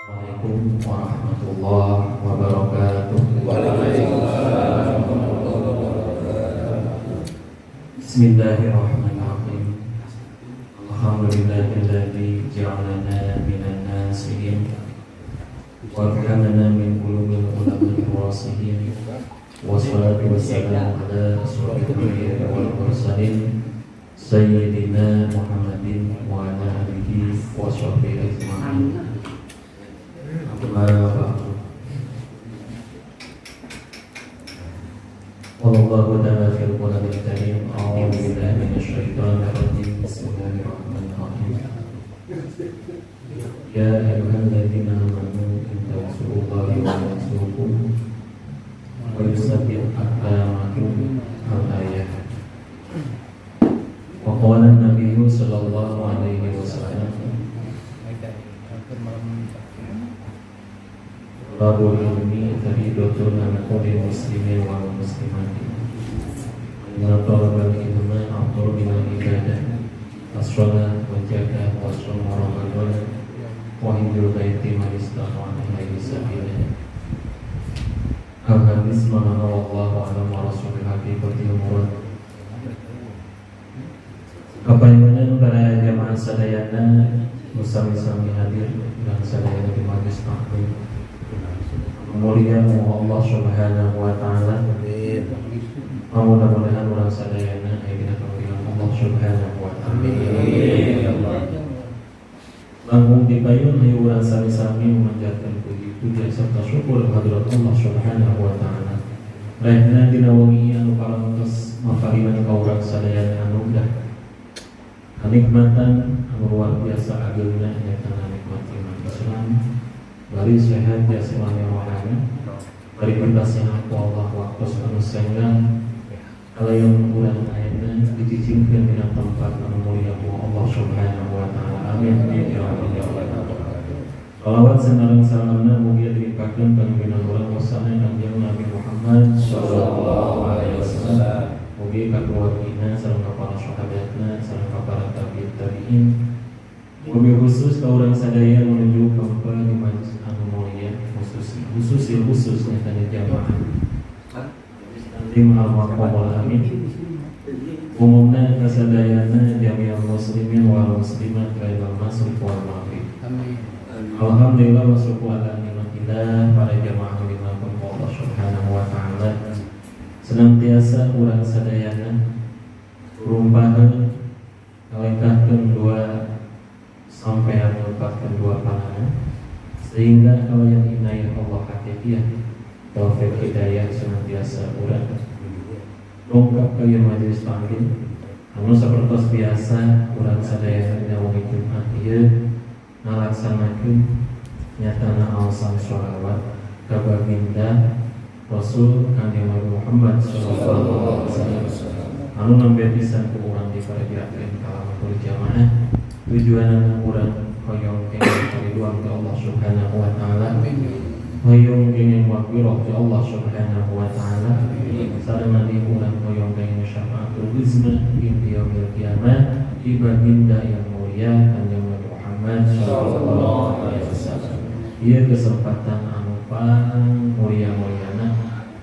Assalamualaikum warahmatullahi wabarakatuh. Waalaikumsalam warahmatullahi wabarakatuh. Bismillahirrahmanirrahim. Alhamdulillahilladzi ja'alana minan nasihin wa alhamana min ulumil ulama'i rasihin. Wassalatu wassalamu ala asyrafil anbiya'i wal mursalin sayyidina Muhammadin wa ala alihi wa sahbihi ajma'in. Wallahu ta'ala fil Qur'anil Karim. A'udzu billahi minasyaitonir rajim. Bismillahirrahmanirrahim. Ya ayyuhalladzina amanu in tansurullaha yansurkum wa yusabbit aqdamakum. Al-ayat. Wa qala an-nabiyyu sallallahu alaihi wasallam Babul ilmi faridatun ala kulli muslimin wal muslimatin. Inna talabal ilmi afdalu minal ibadah. As-shalah wa zakah wa shaum Ramadan wa hijrul baiti man istata'a ilaihi sabila. Al-hadis mana wallahu a'lam wa rasulul haqiqatil murad. Kepanjangan para jamaah sadayana bersama-sama hadir dan sadayana di majelis taklim. Mulia Allah Subhanahu wa taala. Mudah-mudahan orang sadayana ayeuna panggilan Allah Subhanahu wa taala. Amin. Langkung dipayun hayu urang sami-sami memanjatkan puji serta syukur kehadirat Allah Subhanahu wa taala. Lainna dina wengi anu parantos mapariman ka urang sadayana anugrah. Kenikmatan anu luar biasa ageuna nyaeta nikmat iman Islam. Bari sehat ya semuanya wahana. Bari bebas yang aku Allah waktu anu senggang. Kalau yang kurang ayatnya dicicingkan dengan tempat anu mulia Allah Subhanahu wa taala. Amin ya rabbal alamin. Salawat sareng salamna mugia dilimpahkeun panjenengan urang wasana Kanjeng Nabi Muhammad sallallahu alaihi wasallam. Mugi ka keluargina sareng ka para sahabatna sareng ka para tabi'in. Wabil khusus ka urang sadaya menuju ka di majelis anu mulia khususnya tanya jamaah Tanzim al-Maqamul Amin. Umumna kasadayana jami'al muslimin wal muslimat kailan masuk wal maghrib. Alhamdulillah wa syukur ala nikmatillah para jamaah dimanapun Allah Subhanahu wa taala. Senantiasa urang sadayana rumpaheun kalengkahkeun dua sampai menempatkan dua pandangan sehingga kalau yang inayah Allah hakikiyah taufik hidayah senantiasa urang dongkap ke majelis taklim anu sapertos biasa urang sadaya dina wengi Jumat ieu ngalaksanakeun nyatana aosan sholawat ka baginda Rasul Kanjeng Nabi Muhammad sallallahu alaihi wasallam anu nembe pisan ku urang diparajikeun kalamatul jamaah. Tujuan kurang hoyong kenging kariduan ke Allah Subhanahu wa taala. Hoyong kenging maghfirah ke Allah Subhanahu wa taala. Sareng nanti kurang hoyong kenging syafaatul uzma di yaumil qiyamah di baginda yang mulia Kanjeng Nabi Muhammad sallallahu alaihi wasallam. Ieu kesempatan anu paling mulia-muliana,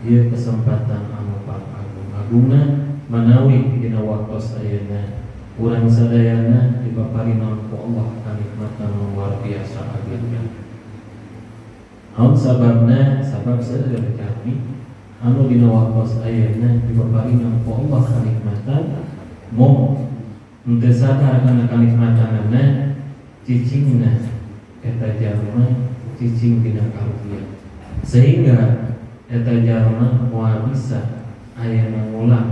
ieu kesempatan anu paling agung-agungna manawi dina waktos ayeuna. Urang sadayana dipaparingan ku Allah kanikmatan luar biasa agengna. Naon sababna? Sabab sadaya kami anu dina waktos ayeuna dipaparingan ku Allah kanikmatan mung henteu sadar kana kanikmatanna cicingna eta jalma cicing dina karunia. Sehingga eta jalma moal bisa ayeuna ngulang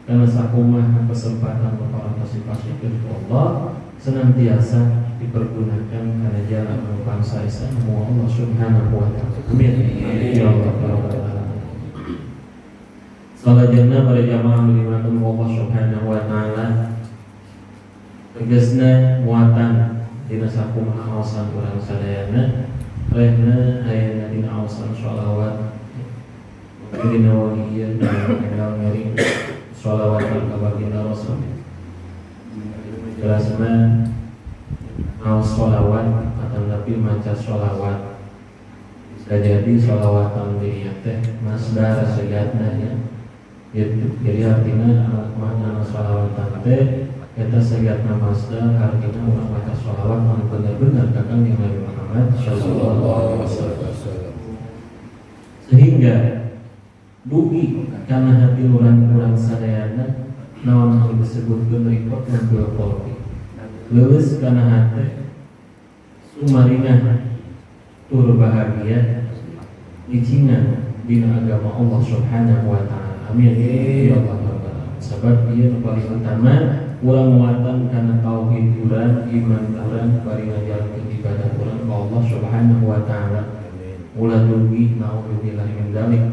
karena sakumah kesempatan berpartisipasi pasifik Allah senantiasa dipergunakan karena jalan bangsa Islam Allah Subhanahu wa taala. Amin. Ya Allah. Salajana para jamaah dimanapun Allah Subhanahu wa taala. Tegasna muatan dina sakumah aosan urang sadayana rehna ayana dina aosan sholawat dina waliya dan ngering sholawat ka baginda Rasul. Jelasna mau sholawat atau Nabi maca sholawat bisa jadi sholawatan dirinya teh masdar segatna ya gitu. Jadi artinya makna sholawatan teh kita segatna masdar artinya orang maca sholawat yang benar-benar kakang yang Nabi Muhammad sallallahu alaihi wasallam. Sehingga dugi karena hati orang-orang sadayana naon anu disebutkeun repot nganggo polri leuweus kana hate sumarinah tur bahagia icingan dina agama Allah Subhanahu wa taala. Amin ya Allah. Sebab ieu nu paling utama urang muatan kana tauhid urang, iman urang, bari ngajalkeun ibadah urang ka Allah Subhanahu wa taala. Ulah dugi naudzubillah min dzalik.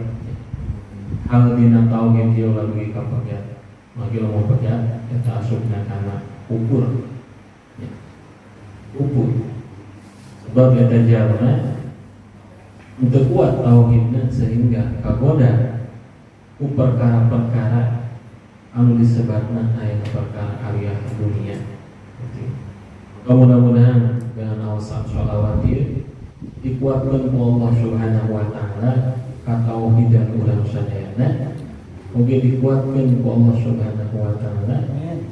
Hal dina tauhid ieu lagi kapagian. Magi mau pakai eta asupna kana ukur. Ukur. Sebab eta jalma untuk kuat tauhidna sehingga kagoda ku perkara-perkara anu disebatna aya perkara aliyah dunia. Mudah-mudahan dengan awasan sholawat ieu dikuatkeun ku Allah Subhanahu wa taala ka tauhidan urang sadayana. Mungkin dikuatkeun ku Allah Subhanahu wa taala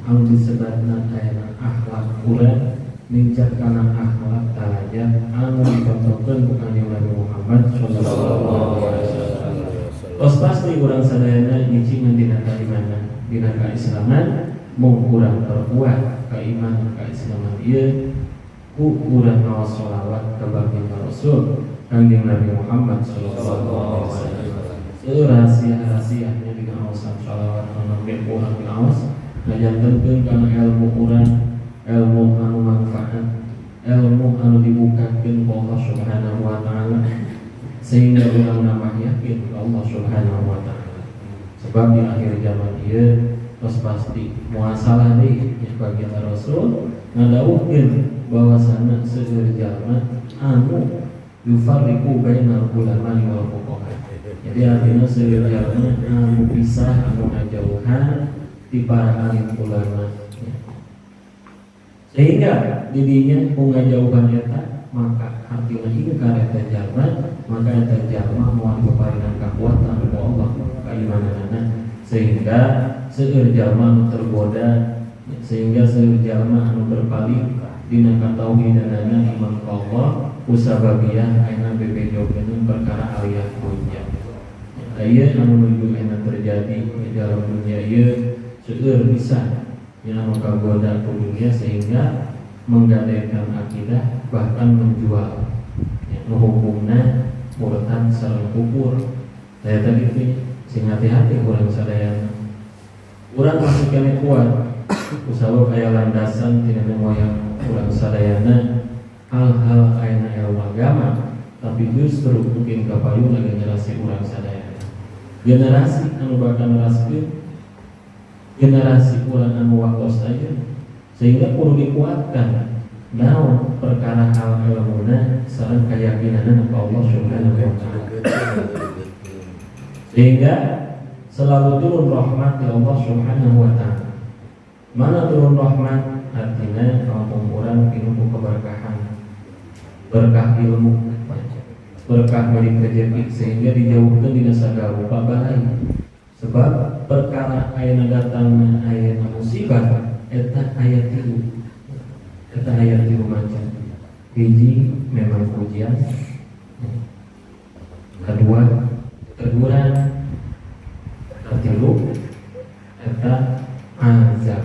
anu disebatna aya akhlak urang nincak kana akhlak talaja anu dicontohkeun ku kanjeng Nabi Muhammad sallallahu alaihi wasallam. Tos pasti urang sadayana ngicingan dina kaimanan, dina kaislaman, mung urang terkuat keimanan kaislaman ieu ku urang maos sholawat ka baginda Rasul kanjeng Nabi Muhammad sallallahu alaihi wasallam. Rahasia-rahasianya dina aosan sholawat anu urang aos ngajantenkeun kana ilmu urang, ilmu anu manfaat, ilmu anu dibukakeun ku Allah Subhanahu wa taala sehingga urang nambah yakin ke Allah Subhanahu wa taala. Sebab di akhir zaman ieu tos pasti muasalah deui bagian Rasul ngadawuhkeun bahwasana seueur jalma anu yufarriqu bainal ulama wal fuqaha. Jadi artinya seueur jalma anu pisah anu ngajauhan ti para alim ulama. Sehingga didinya ku ngajauhan eta maka artinya ingkar eta jalma, maka eta jalma moal diparingan kakuatan ku Allah keimananna sehingga seueur jalma anu tergoda, sehingga seueur jalma anu berpaling dina katauhidanna iman ka Allah usababiyah ayeuna bebejokeun perkara aliyah dunya. Aya anu nuju ena terjadi di dalam dunia ieu seueur bisa yang menggoda dunia sehingga menggadaikan akidah bahkan menjual hukumna murtad sareng kufur. Saya tadi itu sing hati-hati kurang sadayana. Urang masih kene kuat usaha aya landasan tina moyang urang sadayana hal-hal ayeuna ilmu agama tapi justru mungkin kapayun lagi generasi urang sadayana. Generasi anu bakal neraskeun generasi urang anu waktos aja sehingga perlu dikuatkan naon perkara hal ilmuna sareng keyakinanna ka Allah Subhanahu wa taala sehingga selalu turun rahmat dari Allah Subhanahu wa taala. Mana turun rahmat artinya kaum urang pinuh keberkahan, berkah ilmu, berkah beri rezeki sehingga dijauhkeun dina sagala rupa balai. Sebab perkara ayeuna datangna ayeuna musibah eta aya tilu. Eta aya tilu macam. Hiji memang ujian. Kedua teguran. Ketilu eta azab.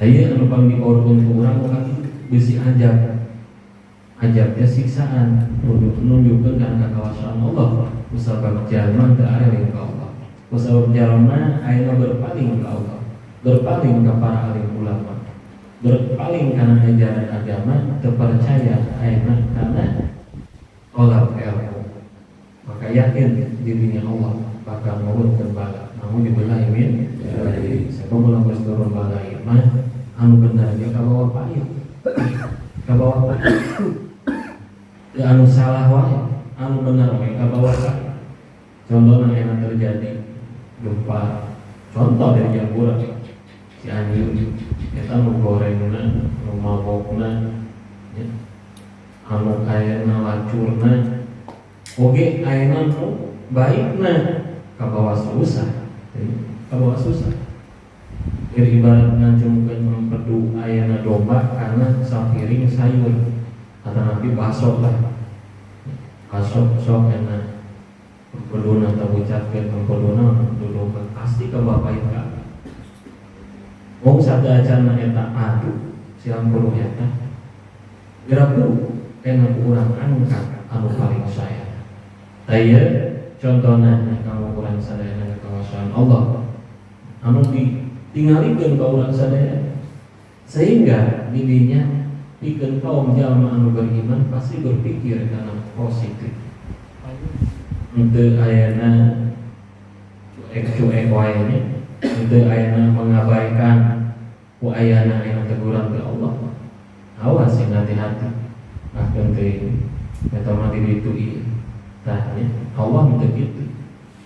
Aya anu paling dikorban ku urang maka bisi azab. Azabnya siksaan menunjukkan karena kekuasaan Allah. Usabab jalma teu alim ka Allah. Usabab jalma ayeuna berpaling ka Allah. Berpaling ke para alim ulama, berpaling karena ajaran agama, terpercaya ayeuna karena tolak ilmu, maka yakin dirinya Allah bakal nurunkeun bala. Namun dibelah min, sebab ulang geus turun bala mah anu bener ge kabawa payah, kabawa payah. Ya anu salah wae, anu bener wae kabawa payah. Contohna yang terjadi gempa, contoh dari yang kurang. Si anjing kita menggorengna mau pembeluna ya. Anu ayeuna lacurna oge ayeuna nu baikna kabawa susah kabawa susah. Ibarat ngajungkeun mempedu ayeuna domba karena sapiring sayur atau nabi baso lah baso sok enak pembeluna atau ucapkeun pembeluna domba pasti kabawa baik ka. Wong sadayana eta adu siampuluh eta geraku kena urang angkat anu paling sayang. Taya contohna kamu urang sadayana kawasan Allah anu ditingalikeun ka urang sadaya sehingga didinya pikeun kaum jalma anu beriman pasti berpikir kana positif. Henteu ayana cuek-cuek wae nya, henteu ayana mengabaikan ku ayana anu teguran ti Allah. Awas sing hati-hati. Akan teuing eta mah ditu ieu. Tah Allah minta kitu.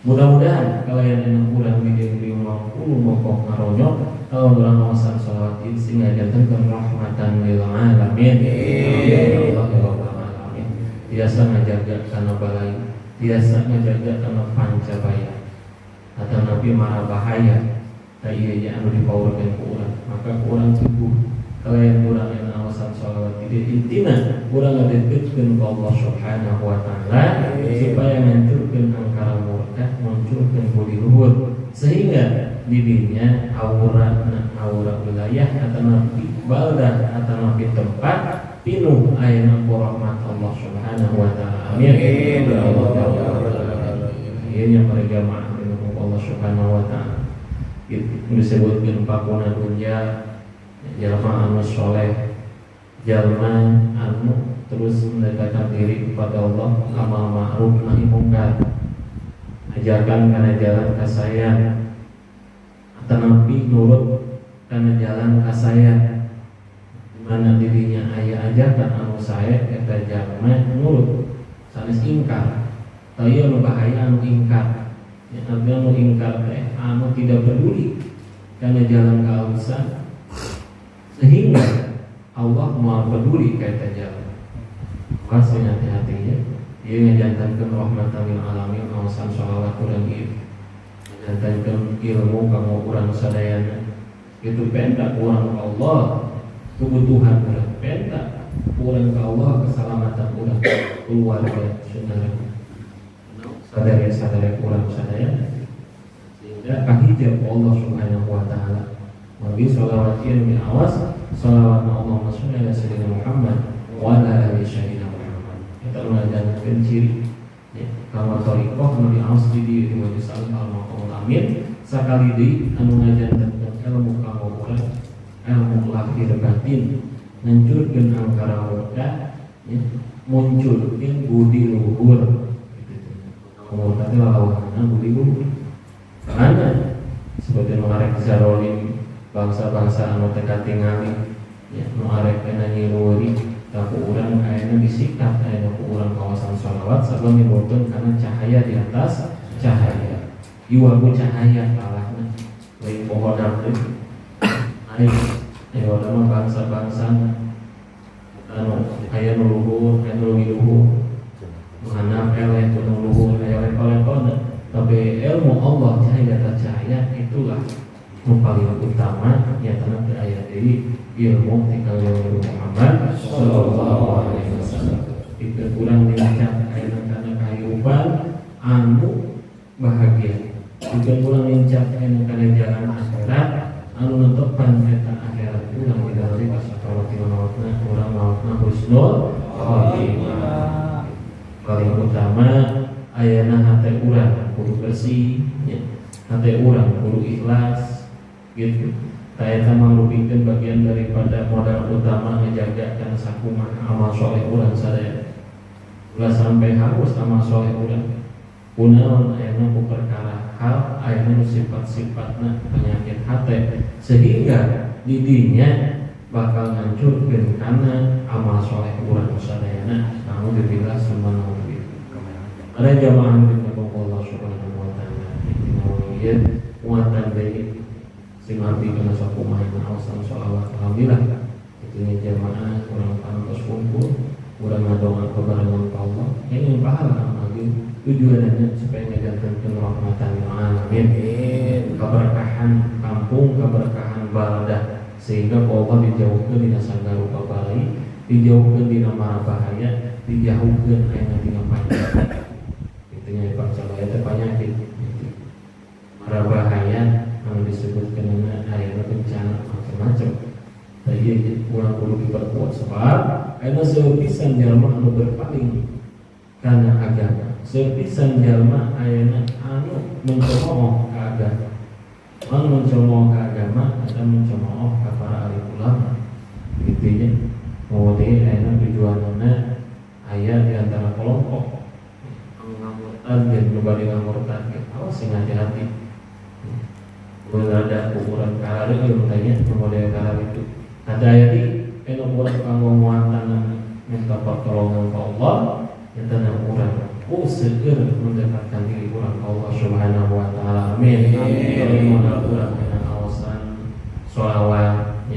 Mudah-mudahan kalian enak urang di mampu mokok ngaronyok kalau urang ngawasan shalawat ieu sing ngajanten rahmatan lil alamin. Ya Allah ya rabbal alamin. Biasa ngajaga kana balai, biasa ngajaga kana pancabaya. Atau nabi marah bahaya. Tah ieu nya anu dipaurkeun ku urang, maka urang tubuh kalian urang yang awasan sholawat tidak intina urang ngadekkeun ka Allah Subhanahu wa taala supaya ngancurkeun angkara murka munculkeun budi luhur sehingga didinya aura wilayah atau baldah atau tempat pinuh ayeuna rahmat Allah Subhanahu wa taala. Amin. Ieu mereka mah Allah Subhanahu wa taala. Disebutkeun pakuna dunya jalma anu soleh, jalma anu terus mendekatkan diri kepada Allah, amal ma'ruf nahi mungkar, ajarkan kana jalan kasayang, atau nabi nurut kana jalan kasayang, mana dirinya aya ajarkan anu saya eta jalma nurut, sanes ingkar, tapi anu bahaya anu ingkar, anu ingkar teh anu tidak peduli kana jalan kausan. Sehingga Allah mau peduli kata jalan. Pasti hati-hatinya. Dia ngajantankeun rahmatan lil alamin awasan sholawat urang ieu. Ngajantankeun ilmu kamu urang sadayana. Itu penta urang ka Allah kebutuhan urang, penta urang ka Allah keselamatan urang, keluarga saudara. Sadaya-sadaya urang sadayana. Sehingga kahijab Allah Subhanahu wa taala. Nabi sholawat ieu min awas sholawat Allahumma sholli ala sayyidina Muhammad wa ala ali sayyidina Muhammad. Kita mengajarkan ciri ya kalau thariqah nu diawas di majlis al-maqamul amin sakali deui anu ngajanten ilmu kamu urang ilmu lahir batin ngancurkeun angkara murka ya munculkeun budi luhur murka teh lawanna budi luhur. Karena seperti mengarek zarolim bangsa-bangsa anu teka tingali ya nu arek kena nyiruweuri tapi urang ayeuna disikat ayeuna ku urang kawasan sholawat sabab nyebutkeun kana cahaya di atas cahaya iwagu cahaya kalahna lain pohonan teh aing aya mah bangsa-bangsa anu aya nu luhur aya nu luhur mana eleh nu luhur aya level-levelna tapi ilmu Allah cahaya atas cahaya itulah yang paling utama yang telah berayat dari ilmu tinggal Nabi Muhammad sallallahu alaihi wasallam. Itu kurang dilancap karena kehidupan anu bahagia. Juga kurang dilancap karena jalan akhirat anu nentopan eta akhirat kurang didalari kasaparo mautna kurang mautna husnul khatimah. Paling utama ayana hate urang kudu bersih, hate urang kudu ikhlas. Gitu. Saya mengrupikeun bagian daripada modal utama ngejaga kana sakumaha amal soleh urang sadaya. Ulah sampai harus amal soleh urang. Kunaon ayeuna ku perkara hal ayeuna sifat-sifatna penyakit hate sehingga didinya bakal ngancurkeun kana amal soleh urang sadayana. Namun dibilang subhanahu wa ta'ala. Ada jamaah yang Allah Subhanahu wa taala. Ieu muatan baik sing arti kana sakumaha awasan sholawat alhamdulillah itu Itunya jamaah kurang pantas kumpul, kurang ngadongan kebarengan Allah. Ini pahala lagi tujuannya supaya ngejatuhkan rahmatan alamin, keberkahan kampung, keberkahan balada, sehingga Allah dijauhkan dina sanggaru kabalai, dijauhkan dina mara bahaya, dijauhkan ayeuna dina panjang. Itunya baca ayat penyakit. Mara bahaya yang disebutkan ayeuna bencana macam-macam. Tadi kurang perlu diperkuat sebab karena sepisan jalma anu berpaling karena agama, sepisan jalma ayeuna anu mencemooh ka agama, anu mencemooh ka agama atau mencemooh ka para ahli ulama, gitu ya. Kemudian ayeuna tujuanna aya di antara kelompok ngamurtad dan kembali ngamurtad, awas hati-hati. Berada ukuran karir yang tanya kemudian karir itu. Ada ayat ini, kalau orang kanggo muatan minta pertolongan ke Allah, yang tenang orang, segera mendekatkan diri orang ke Allah Subhanahu Wa Taala. Amin. Kalau mana orang dengan awasan, sholawat,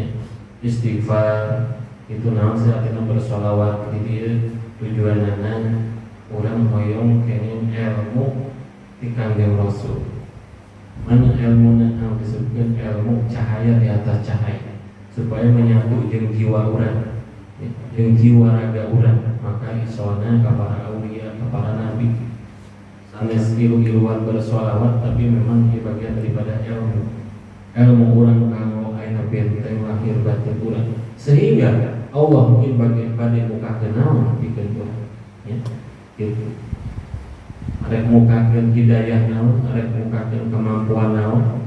istighfar, itu nama sehatnya bersolawat. Jadi tujuannya orang hoyong kening ilmu di kangjeng Rasul. Mana ilmu yang disebutkan ilmu cahaya di atas cahaya, supaya menyatu jeung jiwa urang, jeung jiwa raga urang. Maka isona ka para aulia, ka para nabi, sanes ilu-iluan bersolawat, tapi memang ini bagian daripada ilmu urang kanggo ayeuna benteng lahir batin urang, sehingga Allah mungkin bagian pada muka kenal bikin urang, ya, gitu. Arek mukakeun hidayah naon, arek mukakeun kemampuan naon,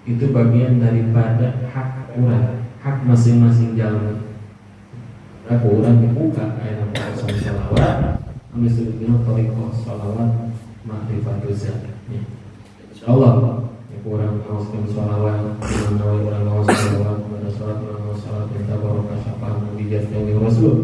itu bagian daripada hak urang, hak masing-masing jalma. Aku urang dibuka aya napa sholawat, anu disebutna thariqah sholawat ma'rifatul zat. Insyaallah urang ngaoskeun sholawat, menawi urang ngaos sholawat, pada salat urang ngaos salat minta barokah syafaat Nabi jeung Rasul.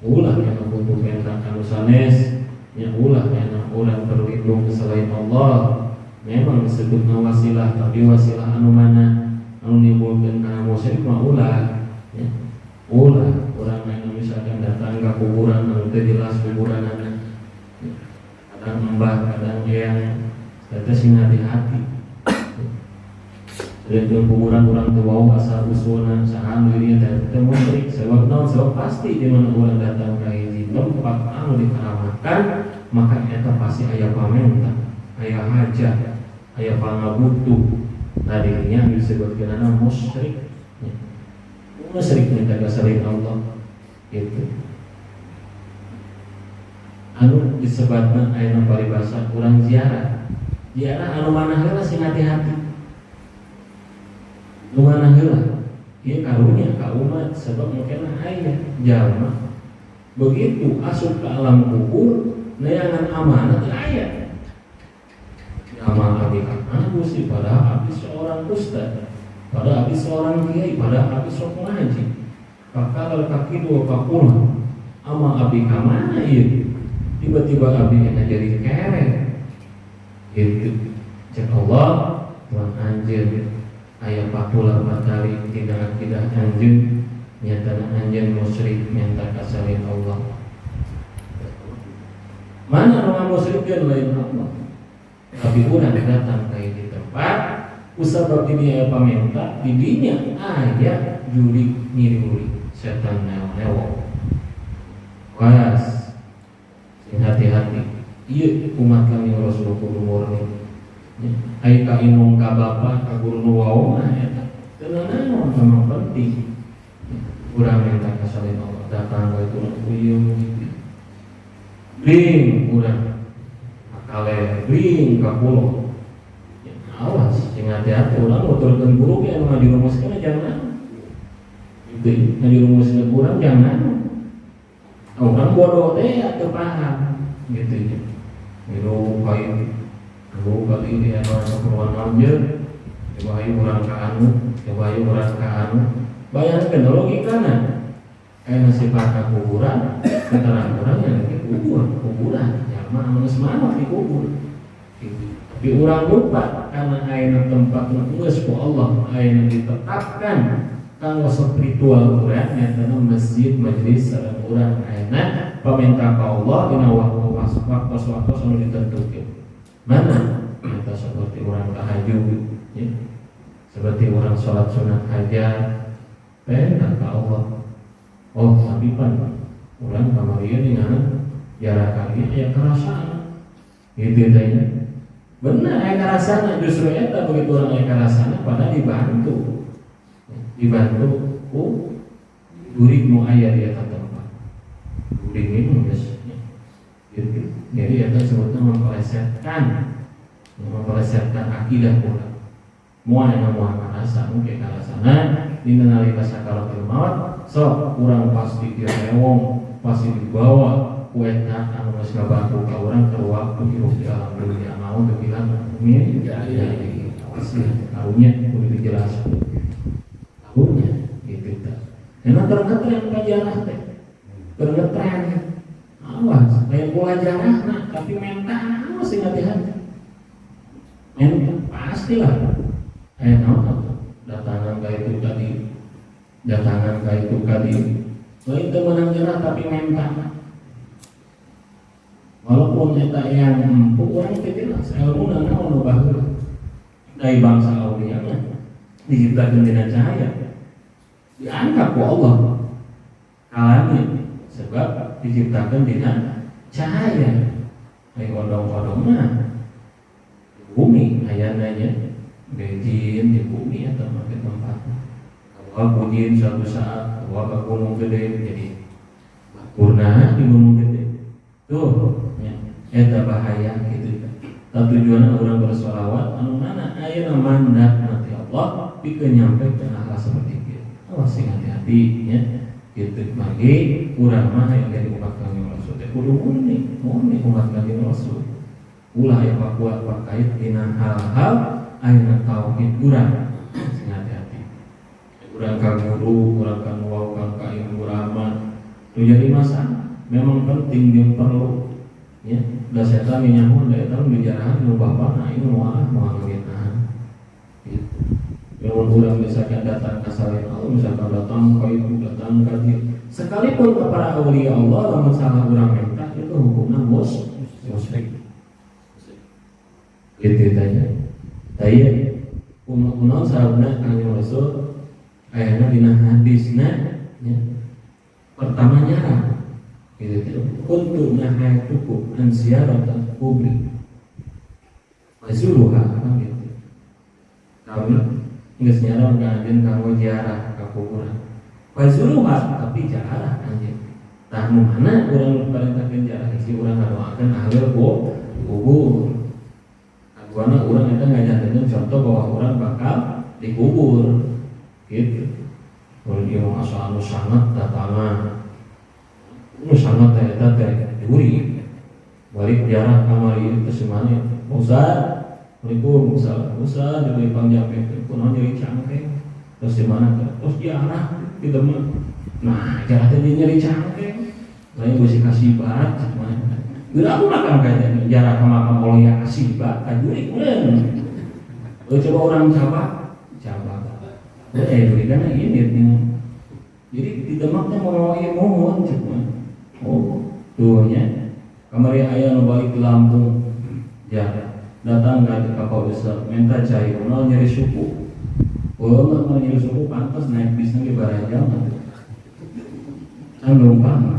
Ulah kana butuh perintah anu sanes, nya ulah kana urang berlindung selain Allah. Memang disebutna wasilah, tapi wasilah anu mana? Anu nimbulkeun kana musyrik mah ulah, ya. Ulah urang anu misalkan datang ke kuburan anu teu jelas kuburanna, kadang mbah kadang eyang, eta sing hati-hati. Jadi kuburan urang teu wau asal usulna saha anu ieu teh musyrik, sebab naon? Sebab pasti di mana urang datang ka hiji tempat anu dikaramatkan, maka eta pasti aya pamenta, aya hajat, aya pangabutuh. Tadinya disebutkan nama musyrik, musyrik minta selain Allah, itu. Anu disebutkan ayat paribasa kurang ziarah, ziarah anu mana heula sing hati-hati, anu mana heula, ieu karunia ka umat sebab mungkin aya jalma begitu asup ke alam kubur, neangan amanah aya. Amal abdi kana Gusti, pada abdi seorang ustaz, pada abdi seorang kiai, pada abdi sok ngaji. Kakal kaki dua pakul, amal abdi ka mana ieu? Tiba-tiba abdi kena jadi kere. Gitu. Cek Allah, Tuhan anjeun aya pakula batari tidak anjeun, nyatana anjeun musyrik minta kasalain Allah. Mana orang musyrikin lain Allah? Tapi urang datang ke di tempat usabab ini aya pamenta, di dinya aya juri nyiri setan neo-neo. Was sing hati-hati. Ieu umat kami Rasul kudu murni. Ai ka inung ka bapa ka guru nu wau mah eta teu naon sama penting. Urang minta kasalain Allah, datang ka itu uyung. Bring urang kale bring ka pulau, awas jangan hati-hati ulang nuturkeun guru ge anu ngajurumuskeun jangan, itu ngajurumuskeun urang jangan, orang bodoh teh atuh paham, gitu ya, miru baik, guru kali ini anu sakuruan anjeun, coba ayo urang ka anu, coba ayo urang ka anu, bayangkeun logikana, aya sifat kuburan, keterangan urang yang kuburan. Anu semangat di kubur. Tapi orang lupa karena ayeuna tempat geus ku Allah ayeuna ditetapkan kanggo spiritual urang nyata masjid majelis sareng urang ayeuna paminta ka Allah dina waktu anu ditentukeun. Mana? Eta seperti urang tahajud, ya. Seperti urang salat sunat hajat, minta ka Allah. Oh, tapi pan urang kamarieu ninganan jarak kaki aya karasana. Gitu tanya. Benar aya karasana, justru eta begitu urang aya karasana pada dibantu durik nu aya di eta tempat. Durik ini geus gitu. Jadi eta sebutna mempelesetkan akidah urang. Moal aya moal karasa mungkin karasana dina nalika sakaratul maut sok urang pasti direwong, pasti dibawa ku eta anu geus ngabantu ka urang keur waktu hirup di alam dunia. Mau dibilang amin ya pasti karunya kudu dijelaskan. Karunya gitu ta. Enak terang kajarah teh. Terang. Awas, lain bola jarahna tapi mental awas sing hati-hati. Mental pastilah. Datangan ka itu tadi. Lain teu menang jarah tapi mental. Walaupun eta yang empu urang teh jelas ilmuna naon nu baheula. Dari bangsa aulia mah diciptakeun dina cahaya. Diangkat ku Allah. Alami sebab diciptakeun dina cahaya. Ai odong-odongna bumi ayana nya bejin di bumi atau di tempat. Kalau bujin suatu saat bawa ke gunung gede jadi baturna di gunung gede. Tuh eta bahaya gitu. Tujuanna urang bersolawat anu mana ayeuna mandat nanti Allah pikeun nyampe kana hal seperti kieu. Awas sing hati-hati nya. Kitu mage urang mah aya jadi umat Kanjeng Rasul teh kudu murni umat Kanjeng Rasul. Ulah aya pakuat pakait dina hal-hal ayeuna tauhid urang. Sing hati-hati. Urang ka guru, urang ka nuwaukan ka ilmu rahmat. Tu jadi masalah. Memang penting yang perlu ya da setan nyamun da eta bijarahan nu bapana ieu moal ngageunan gitu. Mun urang misalkan datang ka saleh Allah misalkan datang ka itu datang ka dieu sekalipun ka para aulia Allah lamun salah urang minta itu hukumna musyrik. Gitu tanya. Tanya kunaon sababna Kanjeng Rasul ayana dina hadisna ya. Pertama nyarang gitu. Untuk nahayatukum an ziyaratal kubri mazuruha gitu. Kami geus nyaran kangen kanggo ziarah ka kuburan. Mazuruha tapi ziarah anjeun. Tah nu mana urang parentahkeun ziarah si urang ngadoakeun ahli kubur. Kaduana urang eta ngajanteun contoh bahwa urang bakal dikubur. Gitu. Kalau dia mau asal anu sangat datangan sangat eta teh duri balik jarah kamari teh semane Ustaz Assalamualaikum Ustaz dari panjang teh kunaon nyeri cangkeng terus di mana terus jarah di demen nah jarah teh nyeri cangkeng lain geus kasibat mana geura aku makan kayak jarah ka makam Allah ya kasibat ka duri kulen coba orang coba duri kana ini jadi di demak teh mau mohon cuma oh, tuhnya kamari aya nu balik di Lampung. Ya, datang ka Pak Ustaz, minta cai kunaon nyeri suku. Oh, enggak nyeri suku pantas naik bis ge barajal. Can numpang.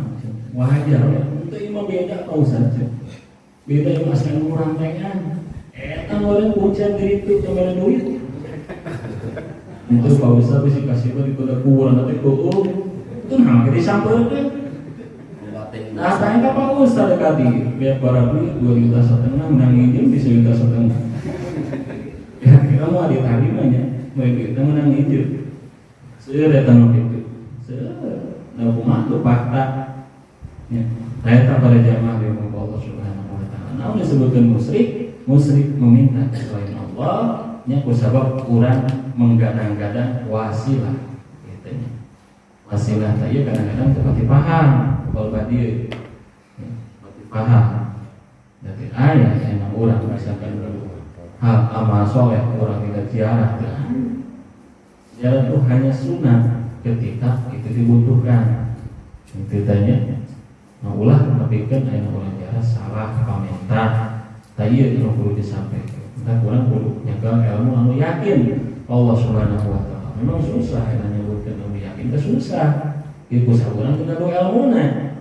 Wajar ya. Teu imah beda ka Ustaz. Beda yang asal urang teh kan. Eta ngeureun kuncian diri itu kamera duit. Itu Pak Ustaz bisi kasih di kuda kurang teh ku. Itu mah ge disampeurkeun. Nah, tanya Pak Ustaz tadi, biar para duit 2,5 juta menang izin bisa 1,5 juta. Kira-kira mau diterima nya, mau kita menang izin. Saya datang itu, nah kumaha tuh fakta. Ya, saya tak pada jamaah di muka Allah Subhanahu Wa Taala. Namun disebutkan musyrik meminta selain Allah, nya kusabab kurang menggadang-gadang wasilah. Gitu. Wasilah tadi kadang-kadang seperti paham. Kalau dia paham, jadi ayah yang orang misalkan hal amal soleh orang tidak ziarah, Jalan itu hanya sunnah ketika itu dibutuhkan. Itu tanya. Nah, ulah mengapikeun aya ulah jalan salah pamentah. Tah ieu anu kudu disampaikan. Entah kurang kudu nyagal ilmu anu yakin Allah Subhanahu wa taala. Memang susah aya nyebutkeun anu yakin teh susah. Ieu saurang teu anu ilmuna.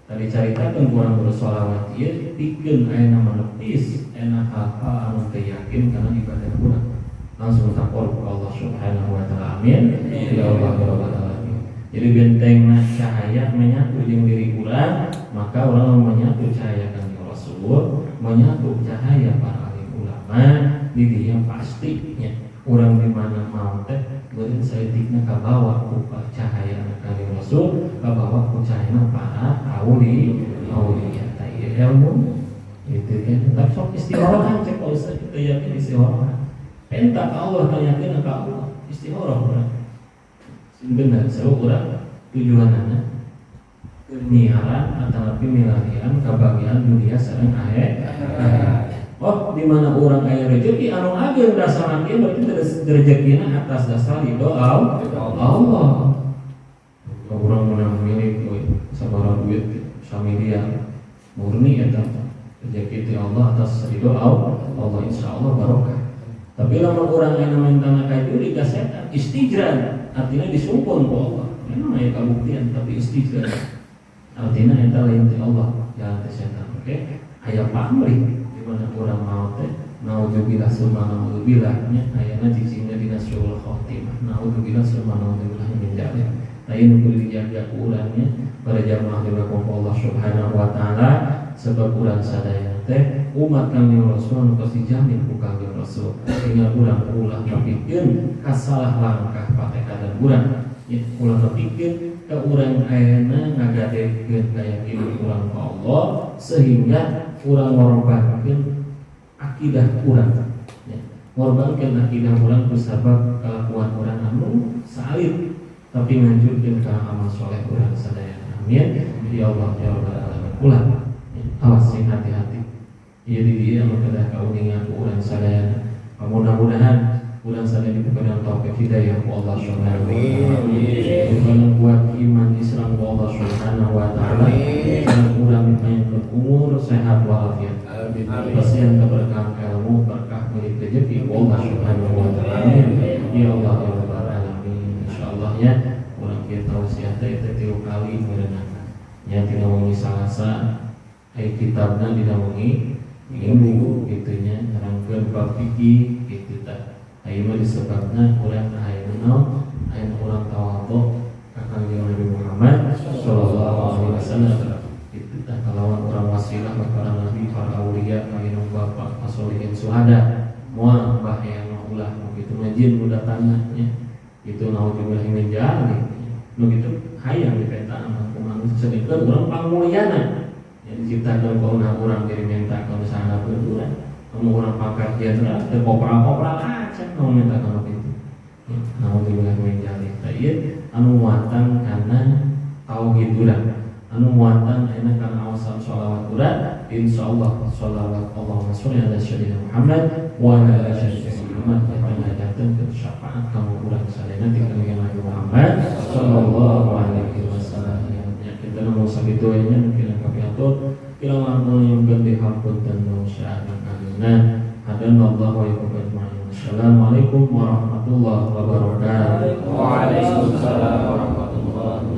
Tadi caritakeun kurang bersolawat ieu pikeun aya manepis ena hal-hal anu teu yakin kana ibadah urang. Langsung takor ke Allah Subhanahu wa taala. Amin. Ya Allah ya Rabbal alamin. Jadi bentengna cahaya menyatu jeung diri urang, maka urang menyatu cahaya Kanjeng Rasul, menyatu cahaya para alim ulama di dieu pastinya urang di mana mau teh beureun saeutikna kabawa ku cahaya Kanjeng Rasul, kabawa ku cahaya para aulia ta ieu ilmu. Itu kan tapi sok istikharah cek Ustaz kita yakin istikharah. Entah Allah tanyakeun ka Allah istikharah urang. Benar, selalu urang tujuanana penyiaran atau milarian kebahagiaan dunia sareng akhirat. Oh, di mana orang aya rezeki anu ageung dasarna ieu berarti rezekina atas dasar ridho Allah. Urang menang milik sabaraha duit samiliar murni eta rezeki ti Allah atas ridho Allah insyaallah barokah. Tapi lamun urang aya mentana ka juri ka setan istijran artinya disumpun ku Allah. Memang aya kabuktian tapi istijran. Artinya eta lain ti Allah jalan ti setan. Oke? Aya pamrih di mana urang mau teh naudzubillah summa naudzubillah nya ayana cicingna dina syul khotimah. Naudzubillah summa naudzubillah min dzalik. Lain kudu dijaga ku urangnya para jamaah dirahmati Allah Subhanahu wa taala sebab urang sadaya teh umat Kanjeng Rasul anu tos dijamin ku Kanjeng Rasul. Sehingga urang ulah ngapikeun kasalah langkah patekadan urang. Ulah ngapikeun ka urang ayeuna ngagadekeun kayakinan urang ka Allah sehingga urang ngorbankeun akidah urang. Ngorbankeun akidah urang kusabab kalakuan urang anu salib tapi nganjurkeun ka amal saleh urang sadaya. Amin. Ya Allah ya Rabbal alamin. Ulah awas sing hati-hati. Ieu di dieu anu kedah kauningan ku urang sadaya. Mudah-mudahan urang sadaya diberikan taufik hidayah ku Allah Subhanahu wa taala. Diberikan kuat iman Islam ku Allah Subhanahu wa taala. Dan urang panjang umur sehat walafiat. Pasien keberkahan ilmu berkah milik rezeki ku Allah Subhanahu wa taala. Ya Allah ya Rabbal alamin. Insyaallah ya urang kieu tausiah teh 3 kali merenangkan. Nya tina wengi Salasa aya kitabna dina wengi Minggu gitunya nerangkeun bab fikih kitu tah. Aya mah disebabna urang ayeuna naon? Ayeuna urang tawadhu ka Kanjeng Nabi Muhammad sallallahu alaihi wasallam. Kitu tah kalawan urang wasilah ka para nabi, para aulia, ayeuna bapak asolihin suhada. Moal mbah yang ulah kitu majin mudatanna nya. Itu naudzubillah min dzalik. Nu kitu hayang dipeta ku manusia sedikeun urang pamuliana. Yang diciptakan kauna urang jadi minta ka sana pun urang. Anu urang pangkat jenderal teu kopral-kopral acan nu minta kana kitu. Naudzubillah min dzalik. Ta ieu anu muatan kana tauhid urang. Anu muatan ayeuna kana awasal shalawat urang. Insyaallah shalawat Allahumma sholli ala sayyidina Muhammad wa ala ali sayyidina Muhammad wa datang ke syafaat kamu urang sadayana ti Kanjeng Nabi Muhammad sallallahu alaihi wasallam. Kita namo sakitu nya mungkin kapiatur ila ngapun yang gede hampun dan dosa dan alina. Hadan Allah wa yaqubat ma'in. Assalamualaikum warahmatullahi wabarakatuh. Waalaikumsalam warahmatullahi